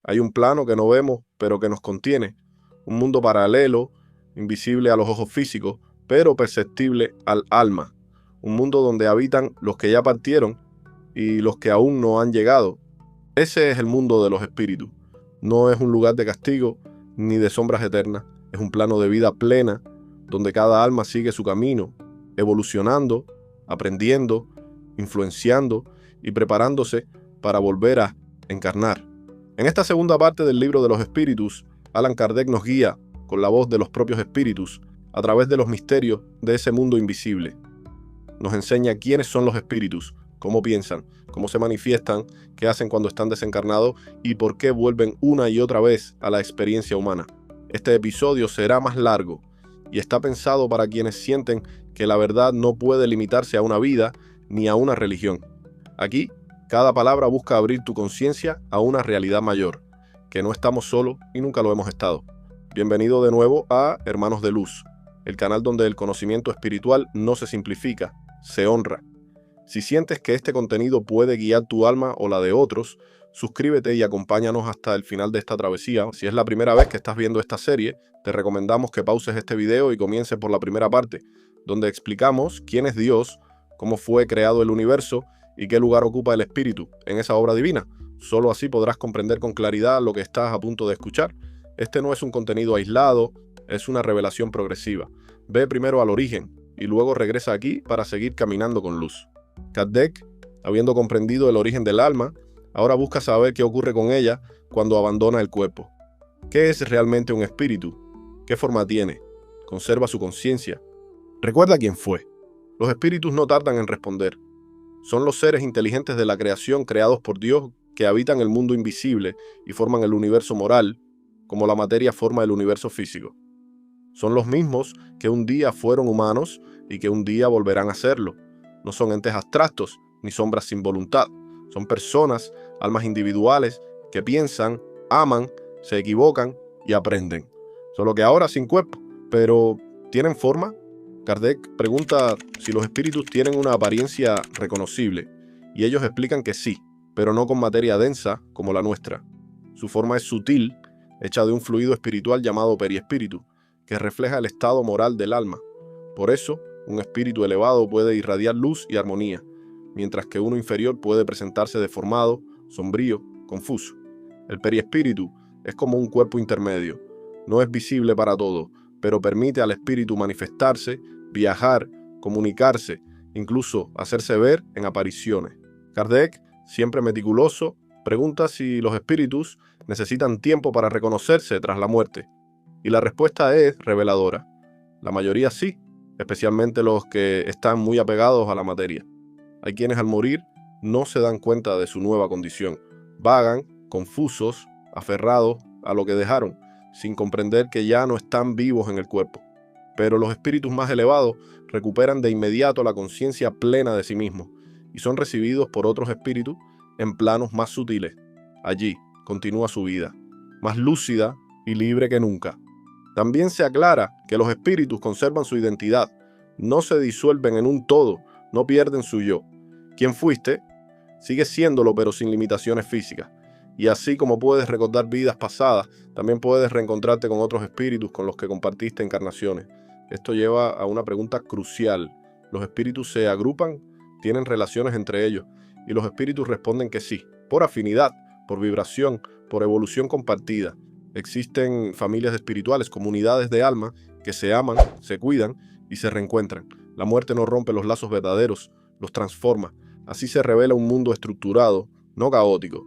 Hay un plano que no vemos, pero que nos contiene. Un mundo paralelo, invisible a los ojos físicos, pero perceptible al alma. Un mundo donde habitan los que ya partieron y los que aún no han llegado. Ese es el mundo de los espíritus. No es un lugar de castigo ni de sombras eternas. Es un plano de vida plena, donde cada alma sigue su camino, evolucionando, aprendiendo, influenciando y preparándose para volver a encarnar. En esta segunda parte del libro de los espíritus, Allan Kardec nos guía, con la voz de los propios espíritus, a través de los misterios de ese mundo invisible. Nos enseña quiénes son los espíritus, cómo piensan, cómo se manifiestan, qué hacen cuando están desencarnados y por qué vuelven una y otra vez a la experiencia humana. Este episodio será más largo y está pensado para quienes sienten que la verdad no puede limitarse a una vida ni a una religión. Aquí, cada palabra busca abrir tu conciencia a una realidad mayor, que no estamos solos y nunca lo hemos estado. Bienvenido de nuevo a Hermanos de Luz, el canal donde el conocimiento espiritual no se simplifica, se honra. Si sientes que este contenido puede guiar tu alma o la de otros, suscríbete y acompáñanos hasta el final de esta travesía. Si es la primera vez que estás viendo esta serie, te recomendamos que pauses este video y comiences por la primera parte, donde explicamos quién es Dios, cómo fue creado el universo y qué lugar ocupa el espíritu en esa obra divina. Solo así podrás comprender con claridad lo que estás a punto de escuchar. Este no es un contenido aislado, es una revelación progresiva. Ve primero al origen y luego regresa aquí para seguir caminando con luz. Kardec, habiendo comprendido el origen del alma, ahora busca saber qué ocurre con ella cuando abandona el cuerpo. ¿Qué es realmente un espíritu? ¿Qué forma tiene? ¿Conserva su conciencia? ¿Recuerda quién fue? Los espíritus no tardan en responder. Son los seres inteligentes de la creación creados por Dios que habitan el mundo invisible y forman el universo moral, como la materia forma el universo físico. Son los mismos que un día fueron humanos y que un día volverán a serlo. No son entes abstractos ni sombras sin voluntad. Son personas, almas individuales, que piensan, aman, se equivocan y aprenden. Solo que ahora sin cuerpo. Pero, ¿tienen forma? Kardec pregunta si los espíritus tienen una apariencia reconocible, y ellos explican que sí, pero no con materia densa como la nuestra. Su forma es sutil, hecha de un fluido espiritual llamado periespíritu, que refleja el estado moral del alma. Por eso, un espíritu elevado puede irradiar luz y armonía, mientras que uno inferior puede presentarse deformado, sombrío, confuso. El periespíritu es como un cuerpo intermedio. No es visible para todos, pero permite al espíritu manifestarse, viajar, comunicarse, incluso hacerse ver en apariciones. Kardec, siempre meticuloso, pregunta si los espíritus necesitan tiempo para reconocerse tras la muerte. Y la respuesta es reveladora. La mayoría sí, especialmente los que están muy apegados a la materia. Hay quienes al morir no se dan cuenta de su nueva condición. Vagan, confusos, aferrados a lo que dejaron, sin comprender que ya no están vivos en el cuerpo. Pero los espíritus más elevados recuperan de inmediato la conciencia plena de sí mismos y son recibidos por otros espíritus en planos más sutiles. Allí continúa su vida, más lúcida y libre que nunca. También se aclara que los espíritus conservan su identidad, no se disuelven en un todo, no pierden su yo. ¿Quién fuiste? Sigues siéndolo, pero sin limitaciones físicas. Y así como puedes recordar vidas pasadas, también puedes reencontrarte con otros espíritus con los que compartiste encarnaciones. Esto lleva a una pregunta crucial. ¿Los espíritus se agrupan? ¿Tienen relaciones entre ellos? Y los espíritus responden que sí, por afinidad, por vibración, por evolución compartida. Existen familias espirituales, comunidades de alma que se aman, se cuidan y se reencuentran. La muerte no rompe los lazos verdaderos, los transforma. Así se revela un mundo estructurado, no caótico.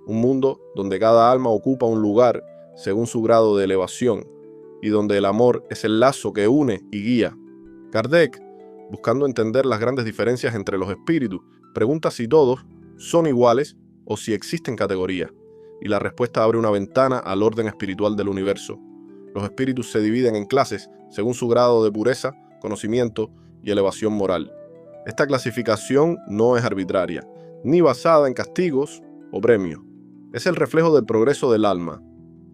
Un mundo donde cada alma ocupa un lugar según su grado de elevación y donde el amor es el lazo que une y guía. Kardec, buscando entender las grandes diferencias entre los espíritus, pregunta si todos son iguales o si existen categorías. Y la respuesta abre una ventana al orden espiritual del universo. Los espíritus se dividen en clases según su grado de pureza, conocimiento y elevación moral. Esta clasificación no es arbitraria, ni basada en castigos o premios. Es el reflejo del progreso del alma.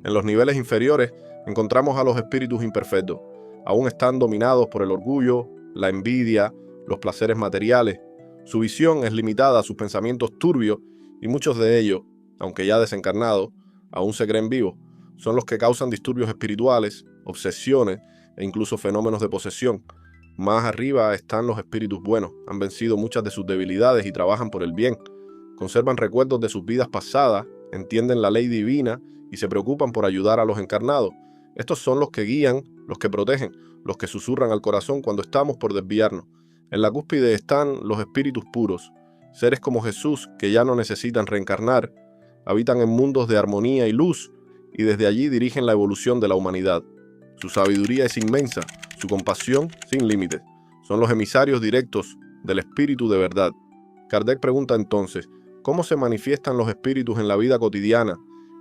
En los niveles inferiores encontramos a los espíritus imperfectos. Aún están dominados por el orgullo, la envidia, los placeres materiales. Su visión es limitada a sus pensamientos turbios y muchos de ellos, aunque ya desencarnados, aún se creen vivos, son los que causan disturbios espirituales, obsesiones e incluso fenómenos de posesión. Más arriba están los espíritus buenos, han vencido muchas de sus debilidades y trabajan por el bien. Conservan recuerdos de sus vidas pasadas, entienden la ley divina y se preocupan por ayudar a los encarnados. Estos son los que guían, los que protegen, los que susurran al corazón cuando estamos por desviarnos. En la cúspide están los espíritus puros, seres como Jesús que ya no necesitan reencarnar, habitan en mundos de armonía y luz y desde allí dirigen la evolución de la humanidad. Su sabiduría es inmensa, su compasión sin límites. Son los emisarios directos del espíritu de verdad. Kardec pregunta entonces, ¿cómo se manifiestan los espíritus en la vida cotidiana?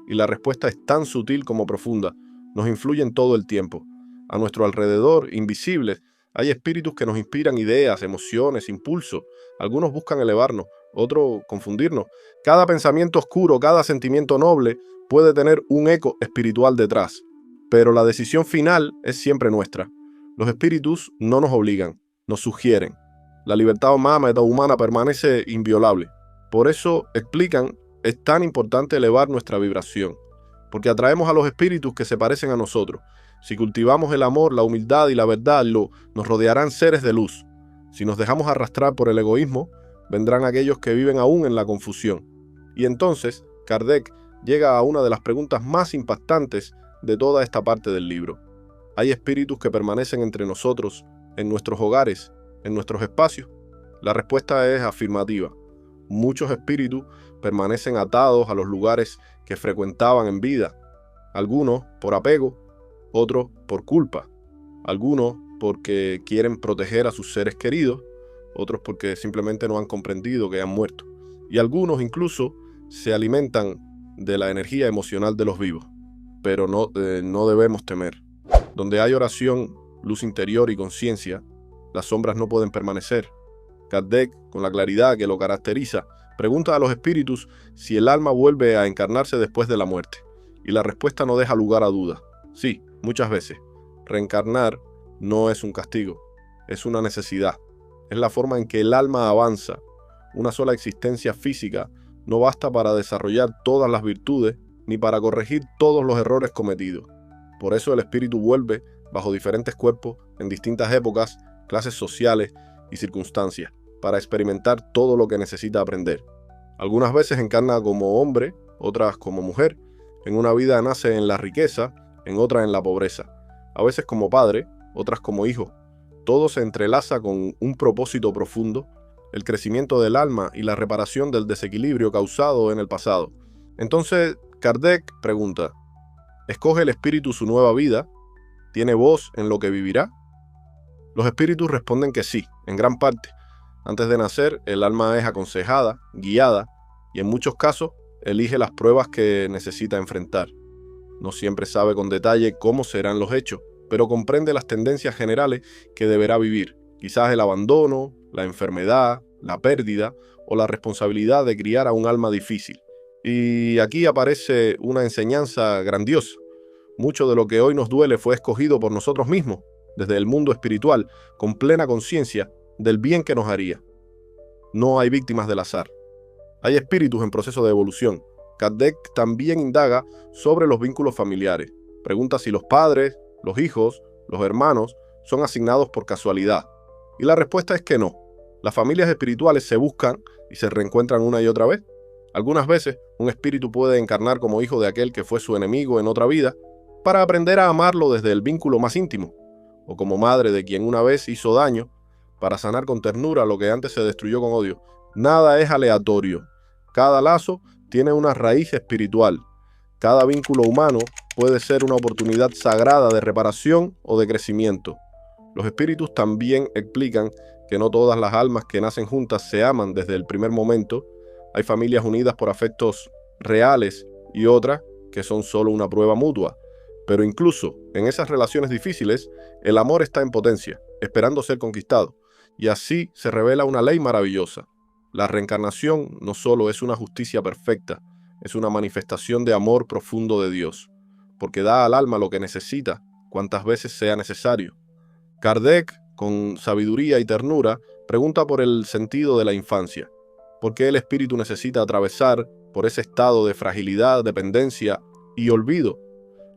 Y la respuesta es tan sutil como profunda. Nos influyen todo el tiempo. A nuestro alrededor, invisibles, hay espíritus que nos inspiran ideas, emociones, impulsos. Algunos buscan elevarnos, otros confundirnos. Cada pensamiento oscuro, cada sentimiento noble puede tener un eco espiritual detrás. Pero la decisión final es siempre nuestra. Los espíritus no nos obligan, nos sugieren. La libertad humana permanece inviolable. Por eso, explican, es tan importante elevar nuestra vibración, porque atraemos a los espíritus que se parecen a nosotros. Si cultivamos el amor, la humildad y la verdad, nos rodearán seres de luz. Si nos dejamos arrastrar por el egoísmo, vendrán aquellos que viven aún en la confusión. Y entonces, Kardec llega a una de las preguntas más impactantes de toda esta parte del libro. ¿Hay espíritus que permanecen entre nosotros, en nuestros hogares, en nuestros espacios? La respuesta es afirmativa. Muchos espíritus permanecen atados a los lugares que frecuentaban en vida. Algunos por apego, otros por culpa. Algunos porque quieren proteger a sus seres queridos, otros porque simplemente no han comprendido que han muerto. Y algunos incluso se alimentan de la energía emocional de los vivos. Pero no debemos temer. Donde hay oración, luz interior y conciencia, las sombras no pueden permanecer. Kardec, con la claridad que lo caracteriza, pregunta a los espíritus si el alma vuelve a encarnarse después de la muerte. Y la respuesta no deja lugar a duda. Sí, muchas veces. Reencarnar no es un castigo, es una necesidad. Es la forma en que el alma avanza. Una sola existencia física no basta para desarrollar todas las virtudes ni para corregir todos los errores cometidos. Por eso el espíritu vuelve bajo diferentes cuerpos en distintas épocas, clases sociales y circunstancias, para experimentar todo lo que necesita aprender. Algunas veces encarna como hombre, otras como mujer. En una vida nace en la riqueza, en otra en la pobreza. A veces como padre, otras como hijo. Todo se entrelaza con un propósito profundo, el crecimiento del alma y la reparación del desequilibrio causado en el pasado. Entonces, Kardec pregunta, ¿escoge el espíritu su nueva vida? ¿Tiene voz en lo que vivirá? Los espíritus responden que sí, en gran parte. Antes de nacer, el alma es aconsejada, guiada, y en muchos casos elige las pruebas que necesita enfrentar. No siempre sabe con detalle cómo serán los hechos, pero comprende las tendencias generales que deberá vivir. Quizás el abandono, la enfermedad, la pérdida o la responsabilidad de criar a un alma difícil. Y aquí aparece una enseñanza grandiosa. Mucho de lo que hoy nos duele fue escogido por nosotros mismos, desde el mundo espiritual, con plena conciencia del bien que nos haría. No hay víctimas del azar. Hay espíritus en proceso de evolución. Kardec también indaga sobre los vínculos familiares. Pregunta si los padres, los hijos, los hermanos son asignados por casualidad. Y la respuesta es que no. Las familias espirituales se buscan y se reencuentran una y otra vez. Algunas veces, un espíritu puede encarnar como hijo de aquel que fue su enemigo en otra vida para aprender a amarlo desde el vínculo más íntimo, o como madre de quien una vez hizo daño para sanar con ternura lo que antes se destruyó con odio. Nada es aleatorio. Cada lazo tiene una raíz espiritual. Cada vínculo humano puede ser una oportunidad sagrada de reparación o de crecimiento. Los espíritus también explican que no todas las almas que nacen juntas se aman desde el primer momento. Hay familias unidas por afectos reales y otras que son solo una prueba mutua. Pero incluso en esas relaciones difíciles, el amor está en potencia, esperando ser conquistado. Y así se revela una ley maravillosa. La reencarnación no solo es una justicia perfecta, es una manifestación de amor profundo de Dios, porque da al alma lo que necesita, cuantas veces sea necesario. Kardec, con sabiduría y ternura, pregunta por el sentido de la infancia. ¿Por qué el espíritu necesita atravesar por ese estado de fragilidad, dependencia Y olvido.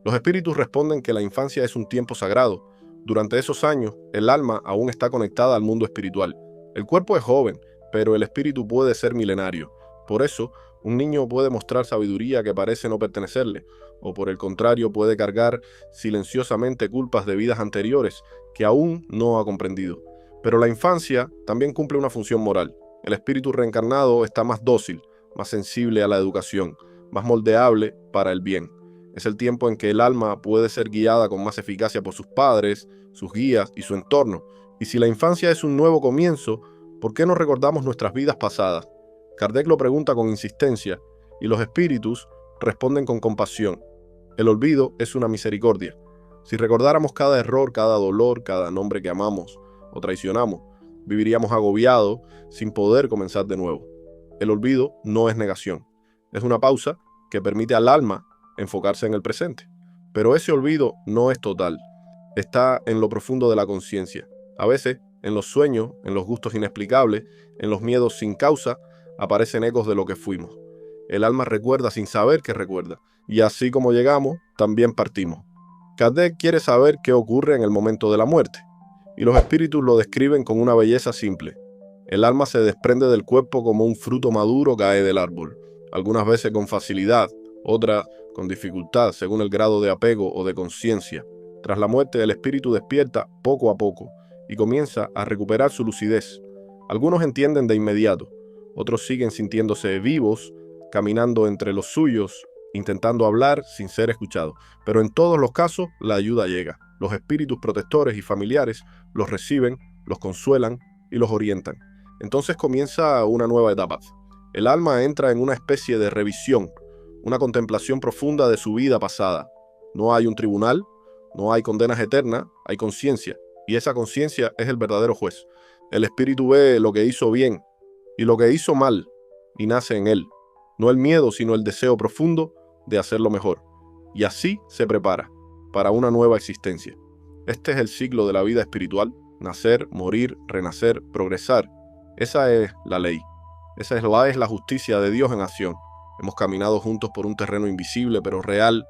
Los espíritus responden que la infancia es un tiempo sagrado. Durante esos años, el alma aún está conectada al mundo espiritual. El cuerpo es joven, pero el espíritu puede ser milenario. Por eso, un niño puede mostrar sabiduría que parece no pertenecerle, o por el contrario puede cargar silenciosamente culpas de vidas anteriores que aún no ha comprendido. Pero la infancia también cumple una función moral. El espíritu reencarnado está más dócil, más sensible a la educación, más moldeable para el bien. Es el tiempo en que el alma puede ser guiada con más eficacia por sus padres, sus guías y su entorno. Y si la infancia es un nuevo comienzo, ¿por qué no recordamos nuestras vidas pasadas? Kardec lo pregunta con insistencia, y los espíritus responden con compasión. El olvido es una misericordia. Si recordáramos cada error, cada dolor, cada nombre que amamos o traicionamos, viviríamos agobiados sin poder comenzar de nuevo. El olvido no es negación. Es una pausa que permite al alma enfocarse en el presente. Pero ese olvido no es total. Está en lo profundo de la conciencia. A veces, en los sueños, en los gustos inexplicables, en los miedos sin causa, aparecen ecos de lo que fuimos. El alma recuerda sin saber que recuerda. Y así como llegamos, también partimos. Kardec quiere saber qué ocurre en el momento de la muerte. Y los espíritus lo describen con una belleza simple. El alma se desprende del cuerpo como un fruto maduro cae del árbol. Algunas veces con facilidad, otras con dificultad según el grado de apego o de conciencia. Tras la muerte, el espíritu despierta poco a poco y comienza a recuperar su lucidez. Algunos entienden de inmediato, otros siguen sintiéndose vivos, caminando entre los suyos, intentando hablar sin ser escuchados. Pero en todos los casos, la ayuda llega. Los espíritus protectores y familiares los reciben, los consuelan y los orientan. Entonces comienza una nueva etapa. El alma entra en una especie de revisión, una contemplación profunda de su vida pasada. No hay un tribunal, no hay condenas eternas, hay conciencia, y esa conciencia es el verdadero juez. El espíritu ve lo que hizo bien y lo que hizo mal, y nace en él. No el miedo, sino el deseo profundo de hacerlo mejor. Y así se prepara para una nueva existencia. Este es el ciclo de la vida espiritual: nacer, morir, renacer, progresar. Esa es la ley. Esa es la justicia de Dios en acción. Hemos caminado juntos por un terreno invisible pero real.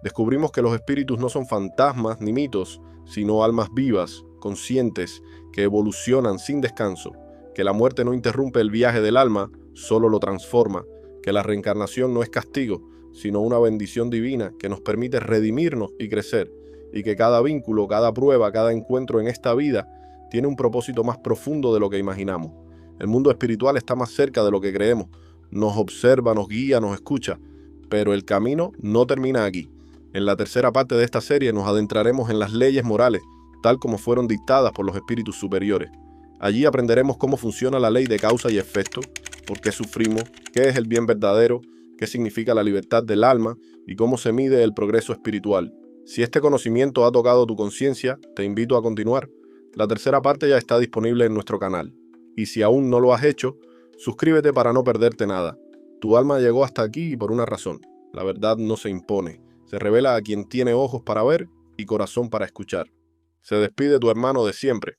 Descubrimos que los espíritus no son fantasmas ni mitos, sino almas vivas, conscientes, que evolucionan sin descanso, que la muerte no interrumpe el viaje del alma, solo lo transforma, que la reencarnación no es castigo, sino una bendición divina que nos permite redimirnos y crecer, y que cada vínculo, cada prueba, cada encuentro en esta vida tiene un propósito más profundo de lo que imaginamos. El mundo espiritual está más cerca de lo que creemos, nos observa, nos guía, nos escucha, pero el camino no termina aquí. En la tercera parte de esta serie nos adentraremos en las leyes morales, tal como fueron dictadas por los espíritus superiores. Allí aprenderemos cómo funciona la ley de causa y efecto, por qué sufrimos, qué es el bien verdadero, qué significa la libertad del alma y cómo se mide el progreso espiritual. Si este conocimiento ha tocado tu conciencia, te invito a continuar. La tercera parte ya está disponible en nuestro canal. Y si aún no lo has hecho, suscríbete para no perderte nada. Tu alma llegó hasta aquí por una razón. La verdad no se impone. Se revela a quien tiene ojos para ver y corazón para escuchar. Se despide tu hermano de siempre,